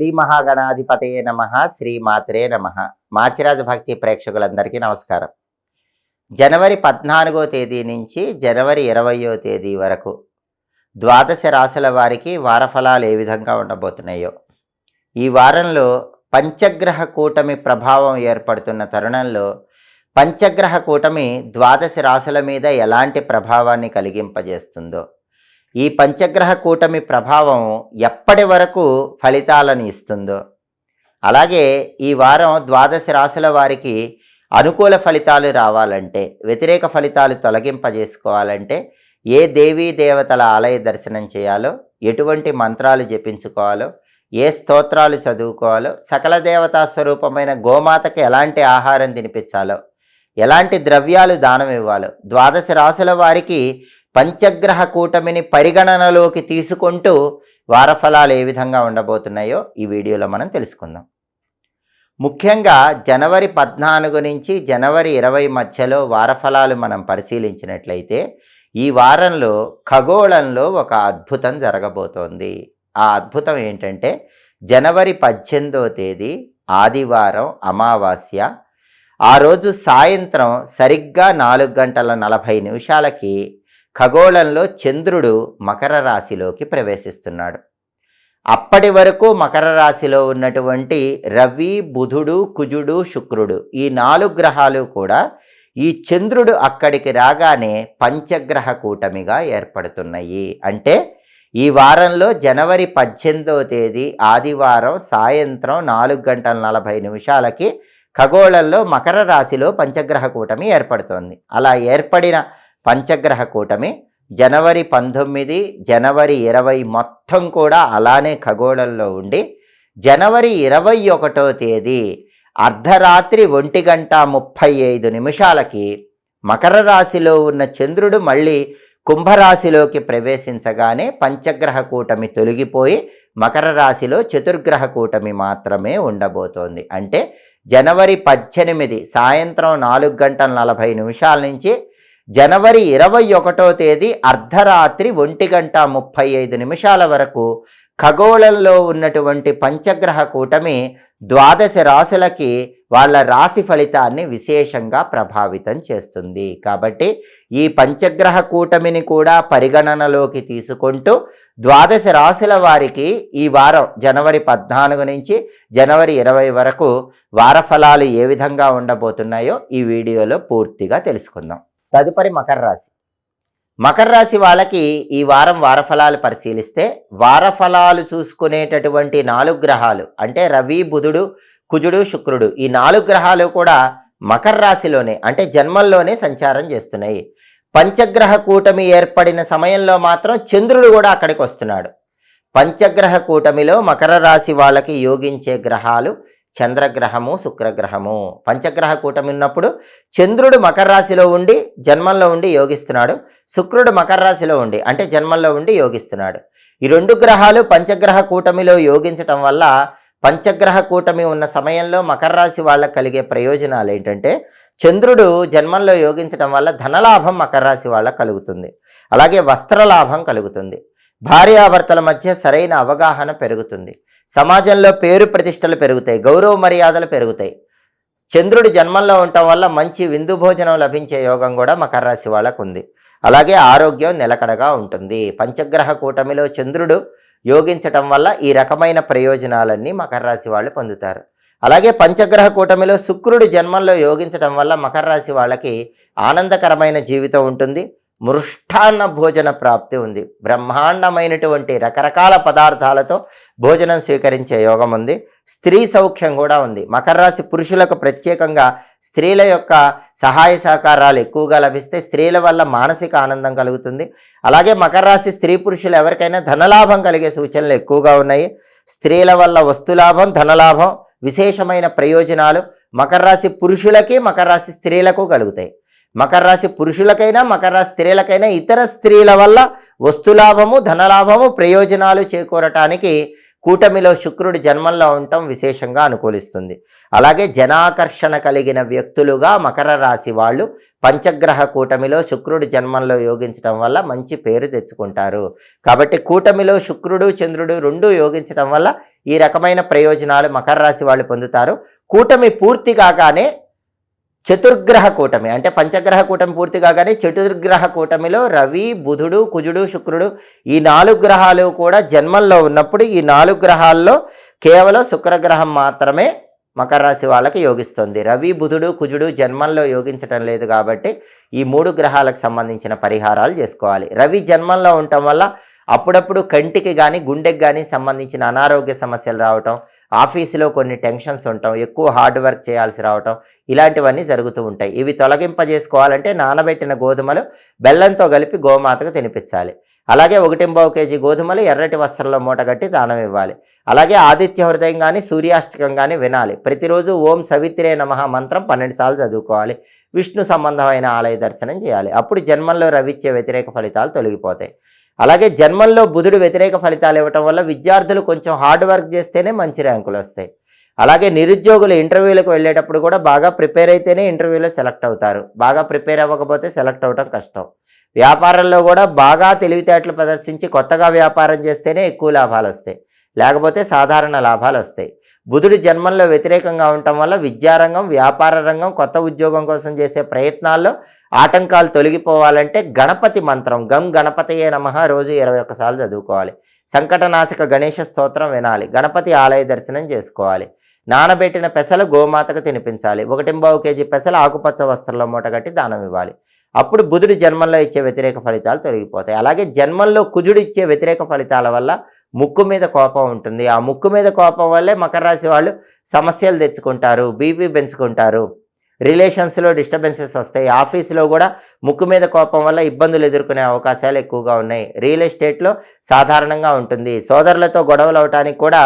శ్రీ మహాగణాధిపతయే నమః. శ్రీ మాత్రే నమః. మాచిరాజ భక్తి ప్రేక్షకులందరికీ నమస్కారం. జనవరి 14వ తేదీ నుంచి జనవరి 20వ తేదీ వరకు ద్వాదశ రాశుల వారికి వారఫలాలు ఏ విధంగా ఉండబోతున్నాయో, ఈ వారంలో పంచగ్రహ కూటమి ప్రభావం ఏర్పడుతున్న తరుణంలో పంచగ్రహ కూటమి ద్వాదశ రాశుల మీద ఎలాంటి ప్రభావాన్ని కలిగింపజేస్తుందో, ఈ పంచగ్రహ కూటమి ప్రభావం ఎప్పటి వరకు ఫలితాలను ఇస్తుందో, అలాగే ఈ వారం ద్వాదశ రాశుల వారికి అనుకూల ఫలితాలు రావాలంటే, వ్యతిరేక ఫలితాలు తొలగింపజేసుకోవాలంటే ఏ దేవీ దేవతల ఆలయ దర్శనం చేయాలో, ఎటువంటి మంత్రాలు జపించుకోవాలో, ఏ స్తోత్రాలు చదువుకోవాలో, సకల దేవతా స్వరూపమైన గోమాతకి ఎలాంటి ఆహారం తినిపించాలో, ఎలాంటి ద్రవ్యాలు దానం ఇవ్వాలో, ద్వాదశ రాశుల వారికి పంచగ్రహ కూటమిని పరిగణనలోకి తీసుకుంటూ వారఫలాలు ఏ విధంగా ఉండబోతున్నాయో ఈ వీడియోలో మనం తెలుసుకుందాం. ముఖ్యంగా జనవరి 14 నుంచి జనవరి 20 మధ్యలో వారఫలాలు మనం పరిశీలించినట్లయితే ఈ వారంలో ఖగోళంలో ఒక అద్భుతం జరగబోతోంది. ఆ అద్భుతం ఏంటంటే జనవరి 18వ తేదీ ఆదివారం అమావాస్య. ఆ రోజు సాయంత్రం సరిగ్గా 4:40 ఖగోళంలో చంద్రుడు మకర రాశిలోకి ప్రవేశిస్తున్నాడు. అప్పటి వరకు మకర రాశిలో ఉన్నటువంటి రవి, బుధుడు, కుజుడు, శుక్రుడు ఈ 4 గ్రహాలు కూడా ఈ చంద్రుడు అక్కడికి రాగానే పంచగ్రహ కూటమిగా ఏర్పడుతున్నాయి. అంటే ఈ వారంలో జనవరి 18వ తేదీ ఆదివారం సాయంత్రం 4:40 ఖగోళంలో మకర రాశిలో పంచగ్రహ కూటమి ఏర్పడుతోంది. అలా ఏర్పడిన పంచగ్రహ కూటమి జనవరి 19, జనవరి 20 మొత్తం కూడా అలానే ఖగోళంలో ఉండి జనవరి 21వ తేదీ అర్ధరాత్రి 1:35 మకర రాశిలో ఉన్న చంద్రుడు మళ్ళీ కుంభరాశిలోకి ప్రవేశించగానే పంచగ్రహ కూటమి తొలగిపోయి మకర రాశిలో చతుర్గ్రహ కూటమి మాత్రమే ఉండబోతోంది. అంటే జనవరి 18 సాయంత్రం 4:40 నుంచి జనవరి 21వ తేదీ అర్ధరాత్రి 1:35 వరకు ఖగోళంలో ఉన్నటువంటి పంచగ్రహ కూటమి ద్వాదశ రాశులకి వాళ్ళ రాశి ఫలితాన్ని విశేషంగా ప్రభావితం చేస్తుంది. కాబట్టి ఈ పంచగ్రహ కూటమిని కూడా పరిగణనలోకి తీసుకుంటూ ద్వాదశ రాశుల వారికి ఈ వారం జనవరి 14 నుంచి జనవరి 20 వరకు వారఫలాలు ఏ విధంగా ఉండబోతున్నాయో ఈ వీడియోలో పూర్తిగా తెలుసుకుందాం. తదుపరి మకర రాశి. మకర రాశి వాళ్ళకి ఈ వారం వారఫలాలు పరిశీలిస్తే వారఫలాలు చూసుకునేటటువంటి 4 గ్రహాలు అంటే రవి, బుధుడు, కుజుడు, శుక్రుడు ఈ 4 గ్రహాలు కూడా మకర రాశిలోనే అంటే జన్మల్లోనే సంచారం చేస్తున్నాయి. పంచగ్రహ కూటమి ఏర్పడిన సమయంలో మాత్రం చంద్రుడు కూడా అక్కడికి వస్తున్నాడు. పంచగ్రహ కూటమిలో మకర రాశి వాళ్ళకి యోగించే గ్రహాలు చంద్రగ్రహము, శుక్రగ్రహము. పంచగ్రహ కూటమి ఉన్నప్పుడు చంద్రుడు మకర రాశిలో ఉండి జన్మంలో ఉండి యోగిస్తున్నాడు, శుక్రుడు మకర రాశిలో ఉండి అంటే జన్మంలో ఉండి యోగిస్తున్నాడు. ఈ 2 గ్రహాలు పంచగ్రహ కూటమిలో యోగించటం వల్ల పంచగ్రహ కూటమి ఉన్న సమయంలో మకర రాశి వాళ్ళకి కలిగే ప్రయోజనాలు ఏంటంటే చంద్రుడు జన్మంలో యోగించడం వల్ల ధనలాభం మకర రాశి వాళ్ళకు కలుగుతుంది, అలాగే వస్త్రలాభం కలుగుతుంది, భార్యాభర్తల మధ్య సరైన అవగాహన పెరుగుతుంది, సమాజంలో పేరు ప్రతిష్టలు పెరుగుతాయి, గౌరవ మర్యాదలు పెరుగుతాయి. చంద్రుడు జన్మంలో ఉండటం వల్ల మంచి విందు భోజనం లభించే యోగం కూడా మకర రాశి వాళ్ళకు ఉంది. అలాగే ఆరోగ్యం నిలకడగా ఉంటుంది. పంచగ్రహ కూటమిలో చంద్రుడు యోగించటం వల్ల ఈ రకమైన ప్రయోజనాలన్నీ మకర రాశి వాళ్ళు పొందుతారు. అలాగే పంచగ్రహ కూటమిలో శుక్రుడు జన్మంలో యోగించటం వల్ల మకర రాశి వాళ్ళకి ఆనందకరమైన జీవితం ఉంటుంది, మృష్టాన్న భోజన ప్రాప్తి ఉంది, బ్రహ్మాండమైనటువంటి రకరకాల పదార్థాలతో భోజనం స్వీకరించే యోగం ఉంది, స్త్రీ సౌఖ్యం కూడా ఉంది. మకర రాశి పురుషులకు ప్రత్యేకంగా స్త్రీల యొక్క సహాయ సహకారాలు ఎక్కువగా లభిస్తే స్త్రీల వల్ల మానసిక ఆనందం కలుగుతుంది. అలాగే మకర రాశి స్త్రీ పురుషులు ఎవరికైనా ధనలాభం కలిగే సూచనలు ఎక్కువగా ఉన్నాయి. స్త్రీల వల్ల వస్తులాభం, ధనలాభం, విశేషమైన ప్రయోజనాలు మకర రాశి పురుషులకి మకర రాశి స్త్రీలకు కలుగుతాయి. మకర రాశి పురుషులకైనా మకర రాశి స్త్రీలకైనా ఇతర స్త్రీల వల్ల వస్తులాభము, ధనలాభము, ప్రయోజనాలు చేకూరటానికి కూటమిలో శుక్రుడు జన్మంలో ఉండటం విశేషంగా అనుకూలిస్తుంది. అలాగే జనాకర్షణ కలిగిన వ్యక్తులుగా మకర రాశి వాళ్ళు పంచగ్రహ కూటమిలో శుక్రుడు జన్మంలో యోగించడం వల్ల మంచి పేరు తెచ్చుకుంటారు. కాబట్టి కూటమిలో శుక్రుడు చంద్రుడు రెండూ యోగించడం వల్ల ఈ రకమైన ప్రయోజనాలు మకర రాశి వాళ్ళు పొందుతారు. కూటమి పూర్తి కాగానే చతుర్గ్రహ కూటమి అంటే పంచగ్రహ కూటమి పూర్తి కాగానే చతుర్గ్రహ కూటమిలో రవి, బుధుడు, కుజుడు, శుక్రుడు ఈ 4 గ్రహాలు కూడా జన్మంలో ఉన్నప్పుడు ఈ 4 గ్రహాల్లో కేవలం శుక్రగ్రహం మాత్రమే మకర రాశి వాళ్ళకి యోగిస్తుంది. రవి, బుధుడు, కుజుడు జన్మంలో యోగించటం లేదు కాబట్టి ఈ 3 గ్రహాలకు సంబంధించిన పరిహారాలు చేసుకోవాలి. రవి జన్మంలో ఉండటం వల్ల అప్పుడప్పుడు కంటికి కానీ గుండెకి కానీ సంబంధించిన అనారోగ్య సమస్యలు రావటం, ఆఫీసులో కొన్ని టెన్షన్స్ ఉండటం, ఎక్కువ హార్డ్ వర్క్ చేయాల్సి రావటం ఇలాంటివన్నీ జరుగుతూ ఉంటాయి. ఇవి తొలగింపజేసుకోవాలంటే నానబెట్టిన గోధుమలు బెల్లంతో కలిపి గోమాతకు తినిపించాలి. అలాగే 1.5 కేజీ గోధుమలు ఎర్రటి వస్త్రంలో మూటగట్టి దానం ఇవ్వాలి. అలాగే ఆదిత్య హృదయం కానీ సూర్యాష్టకం కానీ వినాలి. ప్రతిరోజు ఓం సవిత్రే నమః మంత్రం 12 సార్లు చదువుకోవాలి. విష్ణు సంబంధమైన ఆలయ దర్శనం చేయాలి. అప్పుడు జన్మంలో రవిచ్చే వ్యతిరేక ఫలితాలు తొలగిపోతాయి. అలాగే జన్మంలో బుధుడు వ్యతిరేక ఫలితాలు ఇవ్వటం వల్ల విద్యార్థులు కొంచెం హార్డ్ వర్క్ చేస్తేనే మంచి ర్యాంకులు వస్తాయి. అలాగే నిరుద్యోగులు ఇంటర్వ్యూలకు వెళ్ళేటప్పుడు కూడా బాగా ప్రిపేర్ అయితేనే ఇంటర్వ్యూలో సెలెక్ట్ అవుతారు. బాగా ప్రిపేర్ అవ్వకపోతే సెలెక్ట్ అవ్వటం కష్టం. వ్యాపారంలో కూడా బాగా తెలివితేటలు ప్రదర్శించి కొత్తగా వ్యాపారం చేస్తేనే ఎక్కువ లాభాలు వస్తాయి, లేకపోతే సాధారణ లాభాలు వస్తాయి. బుధుడు జన్మంలో వ్యతిరేకంగా ఉండటం వల్ల విద్యారంగం, వ్యాపార రంగం, కొత్త ఉద్యోగం కోసం చేసే ప్రయత్నాల్లో ఆటంకాలు తొలగిపోవాలంటే గణపతి మంత్రం గం గణపతయే నమః రోజు 21 సార్లు చదువుకోవాలి. సంకటనాశక గణేష స్తోత్రం వినాలి. గణపతి ఆలయ దర్శనం చేసుకోవాలి. నానబెట్టిన పెసలు గోమాతకు తినిపించాలి. 1.5 కేజీ పెసలు ఆకుపచ్చ వస్త్రంలో మూటగట్టి దానం ఇవ్వాలి. అప్పుడు బుధుడు జన్మంలో ఇచ్చే వ్యతిరేక ఫలితాలు తొలగిపోతాయి. అలాగే జన్మంలో కుజుడు ఇచ్చే వ్యతిరేక ఫలితాల వల్ల ముక్కు మీద కోపం ఉంటుంది. ఆ ముక్కు మీద కోపం వల్లే మకర రాశి వాళ్ళు సమస్యలు తెచ్చుకుంటారు, బీపీ పెంచుకుంటారు, రిలేషన్స్లో డిస్టర్బెన్సెస్ వస్తాయి. ఆఫీసులో కూడా ముక్కు మీద కోపం వల్ల ఇబ్బందులు ఎదుర్కొనే అవకాశాలు ఎక్కువగా ఉన్నాయి. రియల్ ఎస్టేట్లో సాధారణంగా ఉంటుంది. సోదరులతో గొడవలు అవటానికి కూడా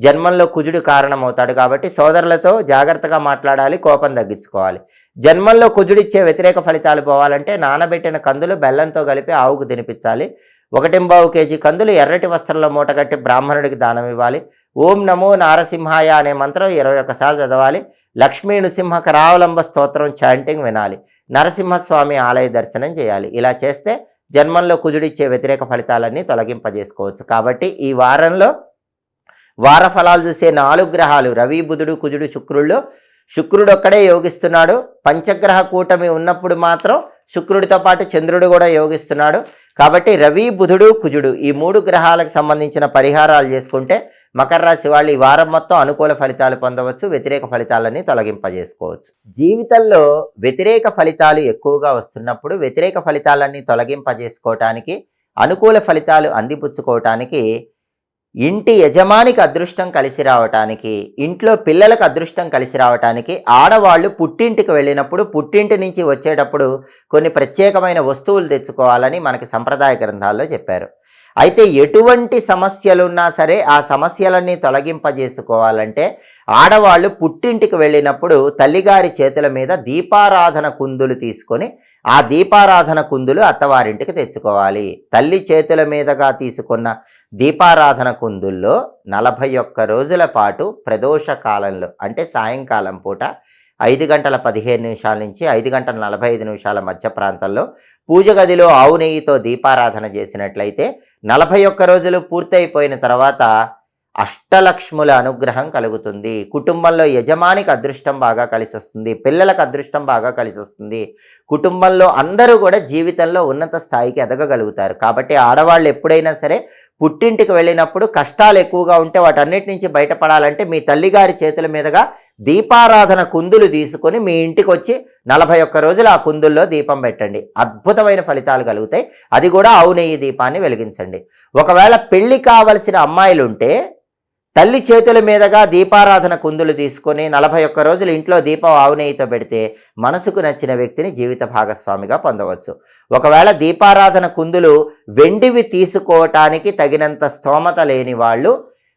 జన్మంలో కుజుడు కారణమవుతాడు కాబట్టి సోదరులతో జాగ్రత్తగా మాట్లాడాలి, కోపం తగ్గించుకోవాలి. జన్మంలో కుజుడిచ్చే వ్యతిరేక ఫలితాలు పోవాలంటే నానబెట్టిన కందులు బెల్లంతో కలిపి ఆవుకు తినిపించాలి. 1.5 కేజీ కందులు ఎర్రటి వస్త్రంలో మూటగట్టి బ్రాహ్మణుడికి దానం ఇవ్వాలి. ఓం నమో నారసింహాయ అనే మంత్రం 21 సార్లు చదవాలి. లక్ష్మీ నృసింహ కరావలంబ స్తోత్రం చాంటింగ్ వినాలి. నరసింహస్వామి ఆలయ దర్శనం చేయాలి. ఇలా చేస్తే జన్మంలో కుజుడిచ్చే వ్యతిరేక ఫలితాలన్నీ తొలగింపజేసుకోవచ్చు. కాబట్టి ఈ వారంలో వార ఫలాలు చూసే 4 గ్రహాలు రవి, బుధుడు, కుజుడు, శుక్రుడు ఒక్కడే యోగిస్తున్నాడు. పంచగ్రహ కూటమి ఉన్నప్పుడు మాత్రం శుక్రుడితో పాటు చంద్రుడు కూడా యోగిస్తున్నాడు. కాబట్టి రవి, బుధుడు, కుజుడు ఈ 3 గ్రహాలకు సంబంధించిన పరిహారాలు చేసుకుంటే మకర రాశి వాళ్ళు ఈ వారం మొత్తం అనుకూల ఫలితాలు పొందవచ్చు, వ్యతిరేక ఫలితాలన్నీ తొలగింపజేసుకోవచ్చు. జీవితంలో వ్యతిరేక ఫలితాలు ఎక్కువగా వస్తున్నప్పుడు వ్యతిరేక ఫలితాలన్నీ తొలగింపజేసుకోవటానికి, అనుకూల ఫలితాలు అందిపుచ్చుకోవటానికి ఇంటి యజమానికి అదృష్టం కలిసి రావటానికి, ఇంట్లో పిల్లలకు అదృష్టం కలిసి రావటానికి ఆడవాళ్ళు పుట్టింటికి వెళ్ళినప్పుడు పుట్టింటి నుంచి వచ్చేటప్పుడు కొన్ని ప్రత్యేకమైన వస్తువులు తెచ్చుకోవాలని మనకి సంప్రదాయ గ్రంథాల్లో చెప్పారు. అయితే ఎటువంటి సమస్యలున్నా సరే ఆ సమస్యలన్నీ తొలగింపజేసుకోవాలంటే ఆడవాళ్ళు పుట్టింటికి వెళ్ళినప్పుడు తల్లిగారి చేతుల మీద దీపారాధన కుందులు తీసుకొని ఆ దీపారాధన కుందులు అత్తవారింటికి తెచ్చుకోవాలి. తల్లి చేతుల మీదుగా తీసుకున్న దీపారాధన కుందుల్లో 41 రోజుల పాటు ప్రదోష కాలంలో అంటే సాయంకాలం పూట 5 గంటల 15 నిమిషాల నుంచి 5 గంటల 45 నిమిషాల మధ్య ప్రాంతంలో పూజ గదిలో ఆవు నెయ్యితో దీపారాధన చేసినట్లయితే 41 రోజులు పూర్తయిపోయిన తర్వాత అష్టలక్ష్ముల అనుగ్రహం కలుగుతుంది. కుటుంబంలో యజమానికి అదృష్టం బాగా కలిసి వస్తుంది, పిల్లలకు అదృష్టం బాగా కలిసి వస్తుంది. కుటుంబంలో అందరూ కూడా జీవితంలో ఉన్నత స్థాయికి ఎదగగలుగుతారు. కాబట్టి ఆడవాళ్ళు ఎప్పుడైనా సరే పుట్టింటికి వెళ్ళినప్పుడు కష్టాలు ఎక్కువగా ఉంటే వాటన్నిటి నుంచి బయటపడాలంటే మీ తల్లిగారి చేతుల మీదుగా దీపారాధన కుందులు తీసుకొని మీ ఇంటికి వచ్చి 41 రోజులు ఆ కుందుల్లో దీపం పెట్టండి. అద్భుతమైన ఫలితాలు కలుగుతాయి. అది కూడా ఆవు నెయ్యి దీపాన్ని వెలిగించండి. ఒకవేళ పెళ్లి కావలసిన అమ్మాయిలు ఉంటే తల్లి చేతుల మీదుగా దీపారాధన కుందులు తీసుకొని 41 రోజులు ఇంట్లో దీపం ఆవు నెయ్యితో పెడితే మనసుకు నచ్చిన వ్యక్తిని జీవిత భాగస్వామిగా పొందవచ్చు. ఒకవేళ దీపారాధన కుందులు వెండివి తీసుకోవటానికి తగినంత స్తోమత లేని వాళ్ళు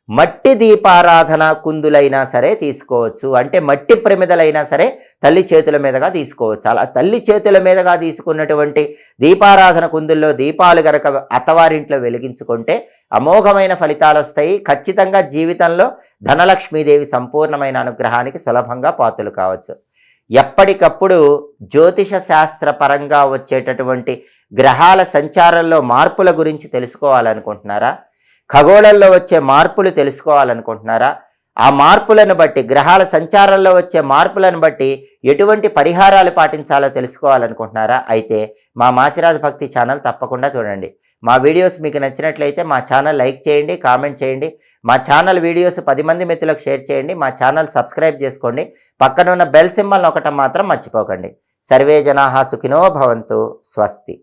మట్టి దీపారాధన కుందులైనా సరే తీసుకోవచ్చు. అంటే మట్టి ప్రమిదలైనా సరే తల్లి చేతుల మీదుగా తీసుకోవచ్చు. అలా తల్లి చేతుల మీదుగా తీసుకున్నటువంటి దీపారాధన కుందుల్లో దీపాలు గనక అత్తవారింట్లో వెలిగించుకుంటే అమోఘమైన ఫలితాలు వస్తాయి. ఖచ్చితంగా జీవితంలో ధనలక్ష్మీదేవి సంపూర్ణమైన అనుగ్రహానికి సులభంగా పాత్రలు కావచ్చు. ఎప్పటికప్పుడు జ్యోతిష శాస్త్ర పరంగా వచ్చేటటువంటి గ్రహాల సంచారంలో మార్పుల గురించి తెలుసుకోవాలనుకుంటున్నారా? ఖగోళంలో వచ్చే మార్పులు తెలుసుకోవాలనుకుంటున్నారా? ఆ మార్పులను బట్టి, గ్రహాల సంచారంలో వచ్చే మార్పులను బట్టి ఎటువంటి పరిహారాలు పాటించాలో తెలుసుకోవాలనుకుంటున్నారా? అయితే మా మాచిరాజు భక్తి ఛానల్ తప్పకుండా చూడండి. మా వీడియోస్ మీకు నచ్చినట్లయితే మా ఛానల్ లైక్ చేయండి, కామెంట్ చేయండి. మా ఛానల్ వీడియోస్ 10 మంది మిత్రులకు షేర్ చేయండి. మా ఛానల్ సబ్స్క్రైబ్ చేసుకోండి. పక్కన ఉన్న బెల్ సింబల్ నొక్కటం మాత్రం మర్చిపోకండి. సర్వే జనాః సుఖినో భవంతు. స్వస్తి.